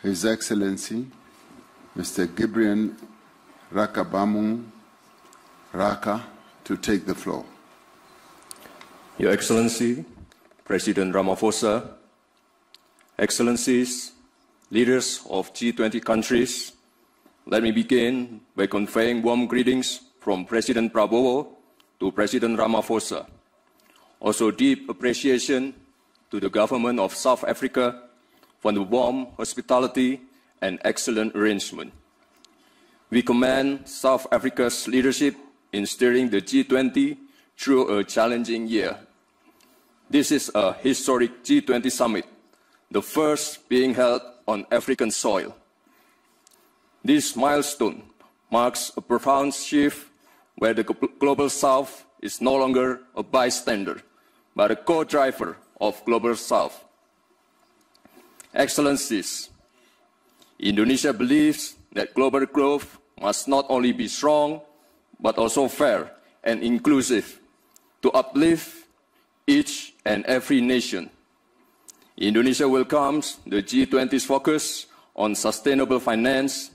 His Excellency, Mr. Gideon Rakabamung Raka, to take the floor. Your Excellency, President Ramaphosa, Excellencies, leaders of G20 countries, let me begin by conveying warm greetings from President Prabowo to President Ramaphosa. Also deep appreciation to the government of South Africa for the warm hospitality and excellent arrangement. We commend South Africa's leadership in steering the G20 through a challenging year. This is a historic G20 summit, the first being held on African soil. This milestone marks a profound shift where the Global South is no longer a bystander, but a co-driver of Global South. Excellencies, Indonesia believes that global growth must not only be strong, but also fair and inclusive to uplift each and every nation. Indonesia welcomes the G20's focus on sustainable finance,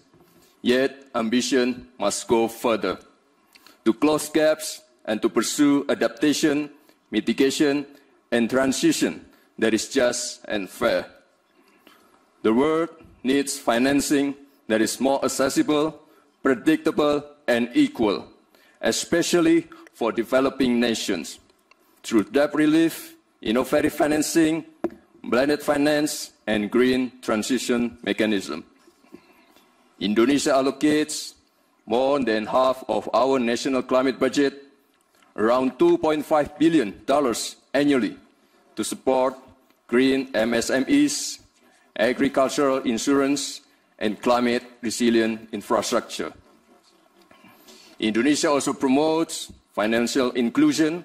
yet ambition must go further to close gaps and to pursue adaptation, mitigation, and transition that is just and fair. The world needs financing that is more accessible, predictable, and equal, especially for developing nations, through debt relief, innovative financing, blended finance, and green transition mechanism. Indonesia allocates more than half of our national climate budget, around $2.5 billion annually, to support green MSMEs, agricultural insurance, and climate-resilient infrastructure. Indonesia also promotes financial inclusion.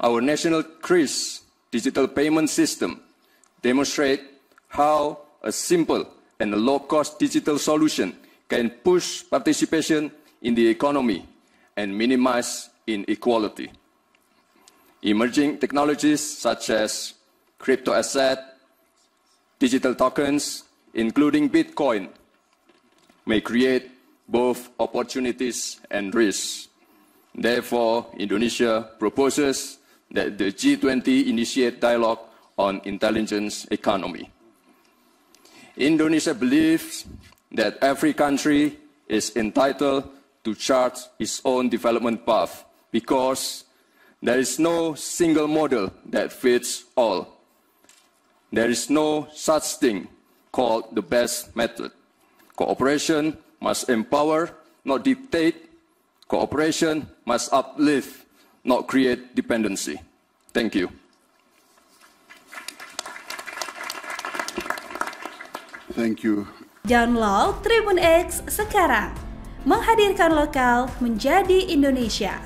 Our national CRIS digital payment system demonstrates how a simple and a low-cost digital solution can push participation in the economy and minimize inequality. Emerging technologies such as crypto asset, digital tokens, including Bitcoin, may create both opportunities and risks. Therefore, Indonesia proposes that the G20 initiate dialogue on intelligence economy. Indonesia believes that every country is entitled to chart its own development path because there is no single model that fits all. There is no such thing called the best method. Cooperation must empower, not dictate. Cooperation must uplift, not create dependency. Thank you. Thank you. Download Tribun X sekarang. Menghadirkan lokal menjadi Indonesia.